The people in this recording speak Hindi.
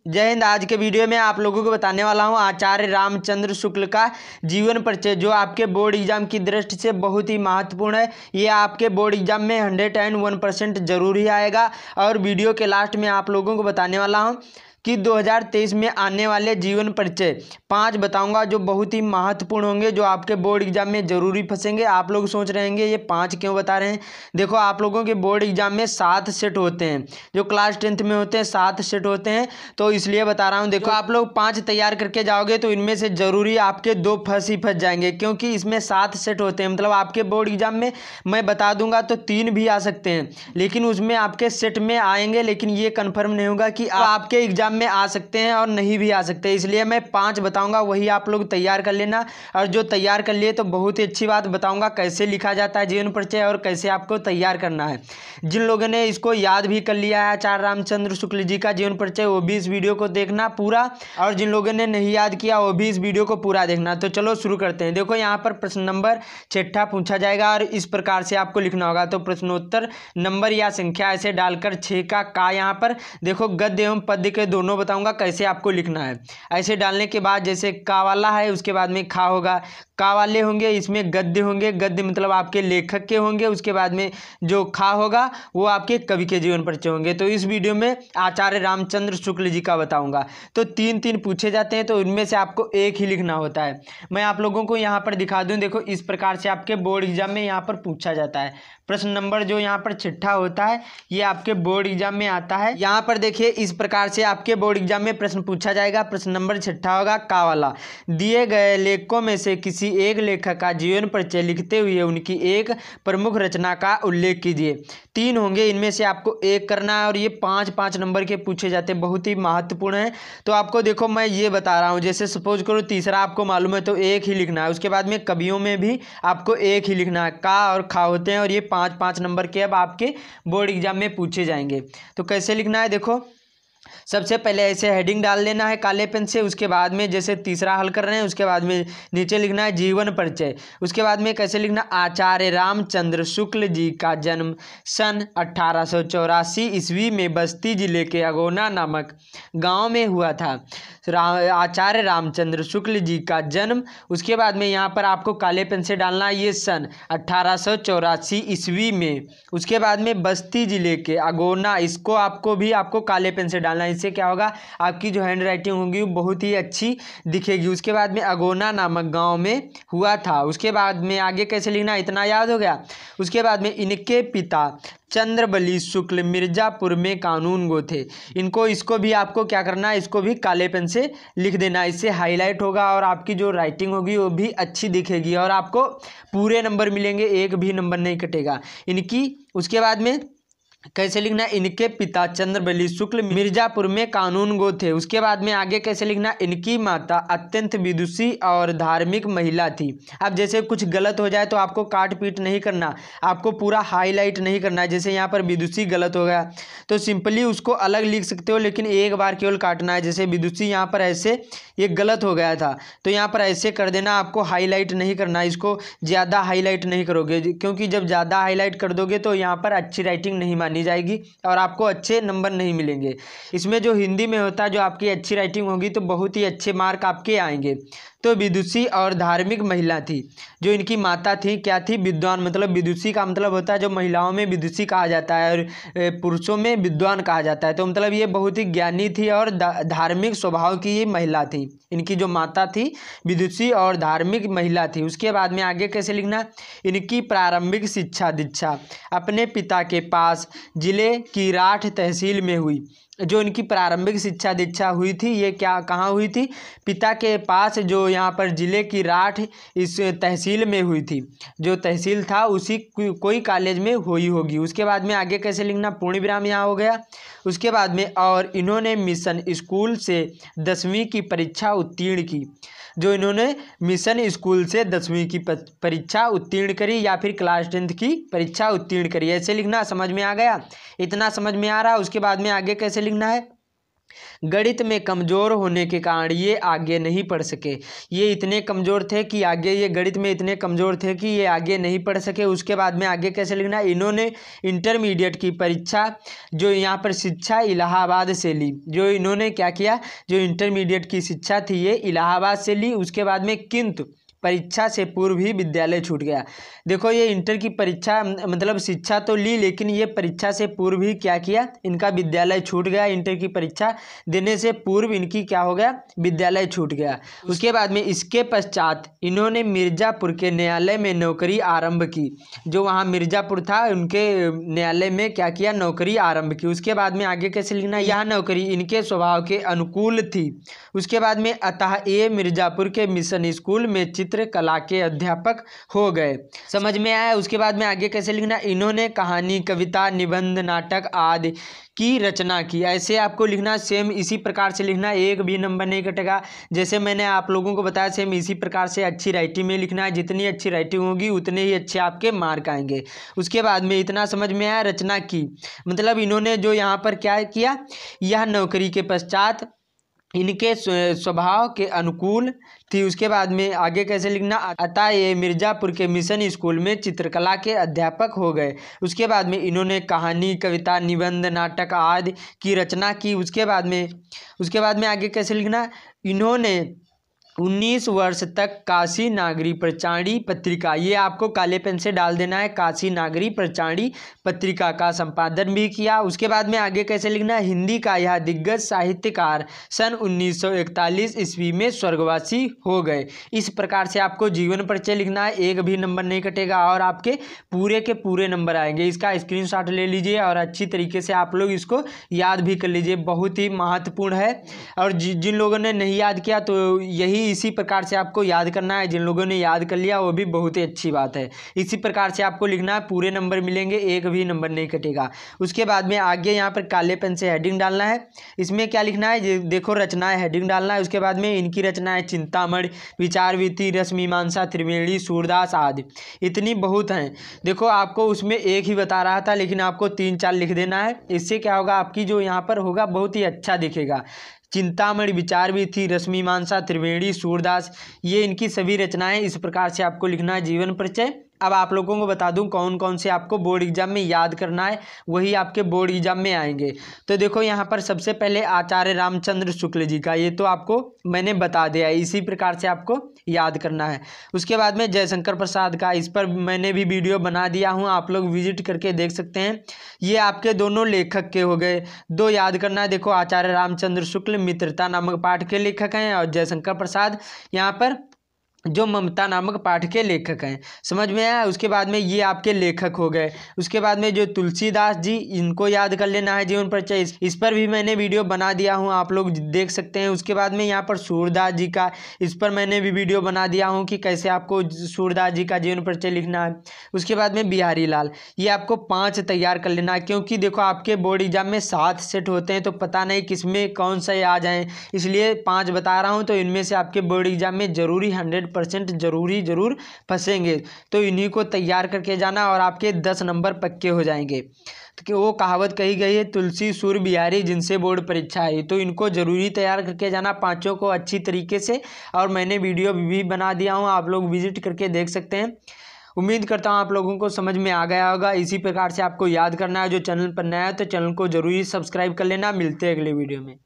जय हिंद। आज के वीडियो में आप लोगों को बताने वाला हूं आचार्य रामचंद्र शुक्ल का जीवन परिचय, जो आपके बोर्ड एग्जाम की दृष्टि से बहुत ही महत्वपूर्ण है। ये आपके बोर्ड एग्जाम में 101% जरूर ही आएगा। और वीडियो के लास्ट में आप लोगों को बताने वाला हूं कि 2023 में आने वाले जीवन परिचय 5 बताऊंगा जो बहुत ही महत्वपूर्ण होंगे, जो आपके बोर्ड एग्जाम में जरूरी फंसेंगे। आप लोग सोच रहे होंगे ये 5 क्यों बता रहे हैं। देखो, आप लोगों के बोर्ड एग्जाम में 7 सेट होते हैं, जो क्लास 10th में होते हैं 7 सेट होते हैं, तो इसलिए बता रहा हूँ। देखो, आप लोग 5 तैयार करके जाओगे तो इनमें से जरूरी आपके 2 फंस जाएंगे, क्योंकि इसमें 7 सेट होते हैं। मतलब आपके बोर्ड एग्जाम में मैं बता दूंगा तो 3 भी आ सकते हैं, लेकिन उसमें आपके सेट में आएंगे, लेकिन ये कंफर्म नहीं होगा कि आपके एग्जाम में आ सकते हैं और नहीं भी आ सकते। इसलिए मैं 5 बताऊंगा, वही आप लोग तैयार कर लेना। और जो तैयार कर लिए तो बहुत ही अच्छी बात बताऊंगा कैसे लिखा जाता है जीवन परिचय और कैसे आपको तैयार करना है। जिन लोगों ने इसको याद भी कर लिया है आचार्य रामचंद्र शुक्ल जी का जीवन परिचय, वो भी इस वीडियो को देखना पूरा, और जिन लोगों ने नहीं याद किया वो भी इस वीडियो को पूरा देखना। तो चलो शुरू करते हैं। देखो, यहाँ पर प्रश्न नंबर 6 पूछा जाएगा और इस प्रकार से आपको लिखना होगा। तो प्रश्नोत्तर नंबर या संख्या ऐसे डालकर 6 का यहाँ पर देखो गद्य एवं पद्य के दोनों बताऊंगा कैसे आपको लिखना है। ऐसे डालने के बाद जैसे का वाला है, उसके बाद में खा होगा, का वाले होंगे, इसमें गद्य होंगे, गद्य मतलब आपके लेखक के होंगे, उसके बाद में जो खा होगा वो आपके कवि के जीवन परिचय होंगे। तो इस वीडियो में आचार्य रामचंद्र शुक्ल जी का बताऊंगा। तो 3 पूछे जाते हैं, तो इनमें से आपको एक ही लिखना होता है। मैं आप लोगों को यहाँ पर दिखा दूं। देखो, इस प्रकार से आपके बोर्ड एग्जाम में यहाँ पर पूछा जाता है। प्रश्न नंबर जो यहाँ पर 6 होता है, ये आपके बोर्ड एग्जाम में आता है। यहाँ पर देखिए, इस प्रकार से आपके बोर्ड एग्जाम में प्रश्न पूछा जाएगा। प्रश्न नंबर 6 होगा का वाला। दिए गए लेखकों में से किसी एक लेखक का जीवन परिचय लिखते हुए उनकी एक प्रमुख रचना का उल्लेख कीजिए। 3 होंगे, इनमें से आपको एक करना है, और ये 5-5 नंबर के पूछे जाते हैं, बहुत ही महत्वपूर्ण है। तो आपको देखो, मैं ये बता रहा हूँ, जैसे सपोज करो तीसरा आपको मालूम है तो एक ही लिखना है। उसके बाद में कवियों में भी आपको एक ही लिखना है, का और खा होते हैं, और ये 5-5 नंबर के अब आपके बोर्ड एग्जाम में पूछे जाएंगे। तो कैसे लिखना है, देखो सबसे पहले ऐसे हेडिंग डाल देना है काले पेन से। उसके बाद में जैसे तीसरा हल कर रहे हैं, उसके बाद में नीचे लिखना है जीवन परिचय। उसके बाद में कैसे लिखना, आचार्य रामचंद्र शुक्ल जी का जन्म सन 1884 ईस्वी में बस्ती जिले के अगोना नामक गांव में हुआ था। आचार्य रामचंद्र शुक्ल जी का जन्म, उसके बाद में यहाँ पर आपको काले पेन से डालना है ये सन 1884 ईस्वी में। उसके बाद में बस्ती जिले के अगोना, इसको आपको काले पेन से डालना है। इससे क्या होगा, आपकी जो हैंड राइटिंग होगी वो बहुत ही अच्छी दिखेगी। उसके बाद में अगोना नामक गांव में हुआ था। उसके बाद में आगे कैसे लिखना, इतना याद हो गया। उसके बाद में इनके पिता चंद्रबली शुक्ल मिर्जापुर में कानून गो थे। इसको भी आपको क्या करना है, इसको भी काले पेन से लिख देना। इससे हाईलाइट होगा और आपकी जो राइटिंग होगी वो भी अच्छी दिखेगी, और आपको पूरे नंबर मिलेंगे, एक भी नंबर नहीं कटेगा इनकी। उसके बाद में कैसे लिखना है, इनके पिता चंद्रबली शुक्ल मिर्जापुर में कानून गो थे। उसके बाद में आगे कैसे लिखना, इनकी माता अत्यंत विदुषी और धार्मिक महिला थी। अब जैसे कुछ गलत हो जाए तो आपको काट पीट नहीं करना, आपको पूरा हाईलाइट नहीं करना है। जैसे यहाँ पर विदुषी गलत हो गया तो सिंपली उसको अलग लिख सकते हो, लेकिन एक बार केवल काटना है। जैसे विदुषी यहाँ पर ऐसे ये गलत हो गया था, तो यहाँ पर ऐसे कर देना, आपको हाईलाइट नहीं करना, इसको ज़्यादा हाईलाइट नहीं करोगे, क्योंकि जब ज़्यादा हाईलाइट कर दोगे तो यहाँ पर अच्छी राइटिंग नहीं मानी जाएगी और आपको अच्छे नंबर नहीं मिलेंगे। इसमें जो हिंदी में होता है, जो आपकी अच्छी राइटिंग होगी तो बहुत ही अच्छे मार्क आपके आएंगे। तो विदुषी और धार्मिक महिला थी। जो इनकी माता थी क्या थी, विद्वान। मतलब विदुषी का मतलब होता है, जो महिलाओं में विदुषी कहा जाता है और पुरुषों में विद्वान कहा जाता है। तो मतलब ये बहुत ही ज्ञानी थी और धार्मिक स्वभाव की ये महिला थी। इनकी जो माता थी विदुषी और धार्मिक महिला थी। उसके बाद में आगे कैसे लिखना, इनकी प्रारंभिक शिक्षा दीक्षा अपने पिता के पास जिले की राठ तहसील में हुई। जो इनकी प्रारंभिक शिक्षा दीक्षा हुई थी, ये क्या कहाँ हुई थी, पिता के पास, जो यहाँ पर जिले की राठ इस तहसील में हुई थी। जो तहसील था उसी कोई कॉलेज में हुई होगी। उसके बाद में आगे कैसे लिखना, पूर्ण विराम यहाँ हो गया। उसके बाद में और इन्होंने मिशन स्कूल से 10वीं की परीक्षा उत्तीर्ण की। जो इन्होंने मिशन स्कूल से 10वीं की परीक्षा उत्तीर्ण करी, या फिर क्लास 10th की परीक्षा उत्तीर्ण करी। ऐसे लिखना, समझ में आ गया, इतना समझ में आ रहा है। उसके बाद में आगे कैसे लिखना है, गणित में कमज़ोर होने के कारण ये आगे नहीं पढ़ सके। ये इतने कमज़ोर थे कि आगे, ये गणित में इतने कमज़ोर थे कि ये आगे नहीं पढ़ सके। उसके बाद में आगे कैसे लिखना, इन्होंने इंटरमीडिएट की परीक्षा, जो यहाँ पर शिक्षा इलाहाबाद से ली। जो इन्होंने क्या किया, जो इंटरमीडिएट की शिक्षा थी ये इलाहाबाद से ली। उसके बाद में किंतु परीक्षा से पूर्व ही विद्यालय छूट गया। देखो ये इंटर की परीक्षा मतलब शिक्षा तो ली, लेकिन ये परीक्षा से पूर्व ही क्या किया, इनका विद्यालय छूट गया। इंटर की परीक्षा देने से पूर्व इनकी क्या हो गया, विद्यालय छूट गया। उसके बाद में इसके पश्चात इन्होंने मिर्ज़ापुर के न्यायालय में नौकरी आरंभ की। जो वहाँ मिर्ज़ापुर था उनके न्यायालय में क्या किया, नौकरी आरंभ की। उसके बाद में आगे कैसे लिखना, यह नौकरी इनके स्वभाव के अनुकूल थी। उसके बाद में अतः ये मिर्ज़ापुर के मिशन स्कूल में चित्रकला के अध्यापक हो गए। समझ में आया। उसके बाद में आगे कैसे लिखना, इन्होंने कहानी, कविता, निबंध, नाटक आदि की रचना की। ऐसे आपको लिखना, सेम इसी प्रकार से लिखना, एक भी नंबर नहीं कटेगा। जैसे मैंने आप लोगों को बताया सेम इसी प्रकार से अच्छी राइटिंग में लिखना है। जितनी अच्छी राइटिंग होगी उतने ही अच्छे आपके मार्क आएंगे। उसके बाद में इतना समझ में आया, रचना की मतलब इन्होंने जो यहाँ पर क्या किया, यह नौकरी के पश्चात इनके स्वभाव के अनुकूल थी। उसके बाद में आगे कैसे लिखना, अतः ये मिर्ज़ापुर के मिशन स्कूल में चित्रकला के अध्यापक हो गए। उसके बाद में इन्होंने कहानी, कविता, निबंध, नाटक आदि की रचना की। उसके बाद में आगे कैसे लिखना, इन्होंने 19 वर्ष तक काशी नागरी प्रचारी पत्रिका, ये आपको काले पेन से डाल देना है, काशी नागरी प्रचारी पत्रिका का संपादन भी किया। उसके बाद में आगे कैसे लिखना, हिंदी का यह दिग्गज साहित्यकार सन 1941 ईस्वी में स्वर्गवासी हो गए। इस प्रकार से आपको जीवन परिचय लिखना है, एक भी नंबर नहीं कटेगा और आपके पूरे के पूरे नंबर आएंगे। इसका स्क्रीनशॉट ले लीजिए और अच्छी तरीके से आप लोग इसको याद भी कर लीजिए, बहुत ही महत्वपूर्ण है। और जिन लोगों ने नहीं याद किया तो यही इसी प्रकार से आपको याद करना है। जिन लोगों ने याद कर लिया वो भी बहुत ही अच्छी बात है। इसी प्रकार से आपको लिखना है, पूरे नंबर मिलेंगे, एक भी नंबर नहीं कटेगा। उसके बाद में आगे यहाँ पर काले पेन से हेडिंग डालना है। इसमें क्या लिखना है, देखो रचनाएं हेडिंग डालना है। उसके बाद में इनकी रचनाएं चिंतामणि, विचारवीति, रसमीमांसा, त्रिवेणी, सूरदास आदि इतनी बहुत हैं। देखो आपको उसमें एक ही बता रहा था, लेकिन आपको 3-4 लिख देना है। इससे क्या होगा, आपकी जो यहाँ पर होगा बहुत ही अच्छा दिखेगा। चिंतामणि, विचारवीति, रसमीमांसा, त्रिवेणी, सूरदास, ये इनकी सभी रचनाएं। इस प्रकार से आपको लिखना है जीवन परिचय। अब आप लोगों को बता दूं कौन कौन से आपको बोर्ड एग्जाम में याद करना है, वही आपके बोर्ड एग्जाम में आएंगे। तो देखो यहाँ पर सबसे पहले आचार्य रामचंद्र शुक्ल जी का, ये तो आपको मैंने बता दिया है, इसी प्रकार से आपको याद करना है। उसके बाद में जयशंकर प्रसाद का, इस पर मैंने भी वीडियो बना दिया हूँ, आप लोग विजिट करके देख सकते हैं। ये आपके दोनों लेखक के हो गए, दो याद करना है। देखो आचार्य रामचंद्र शुक्ल मित्रता नामक पाठ के लेखक हैं और जयशंकर प्रसाद यहाँ पर जो ममता नामक पाठ के लेखक हैं। समझ में आया। उसके बाद में ये आपके लेखक हो गए। उसके बाद में जो तुलसीदास जी, इनको याद कर लेना है जीवन परिचय, इस पर भी मैंने वीडियो बना दिया हूँ, आप लोग देख सकते हैं। उसके बाद में यहाँ पर सूरदास जी का, इस पर मैंने भी वीडियो बना दिया हूँ कि कैसे आपको सूरदास जी का जीवन परिचय लिखना है। उसके बाद में बिहारी लाल, ये आपको 5 तैयार कर लेना है, क्योंकि देखो आपके बोर्ड एग्जाम में 7 सेट होते हैं, तो पता नहीं किसमें कौन सा आ जाए, इसलिए 5 बता रहा हूँ। तो इनमें से आपके बोर्ड एग्जाम में जरूरी 100% जरूर फंसेंगे, तो इन्हीं को तैयार करके जाना और आपके 10 नंबर पक्के हो जाएंगे। तो वो कहावत कही गई है, तुलसी सूर बिहारी जिनसे बोर्ड परीक्षा है, तो इनको जरूरी तैयार करके जाना, 5 को अच्छी तरीके से। और मैंने वीडियो भी बना दिया हूँ, आप लोग विजिट करके देख सकते हैं। उम्मीद करता हूँ आप लोगों को समझ में आ गया होगा। इसी प्रकार से आपको याद करना है। जो चैनल पर नया है तो चैनल को जरूरी सब्सक्राइब कर लेना। मिलते हैं अगले वीडियो में।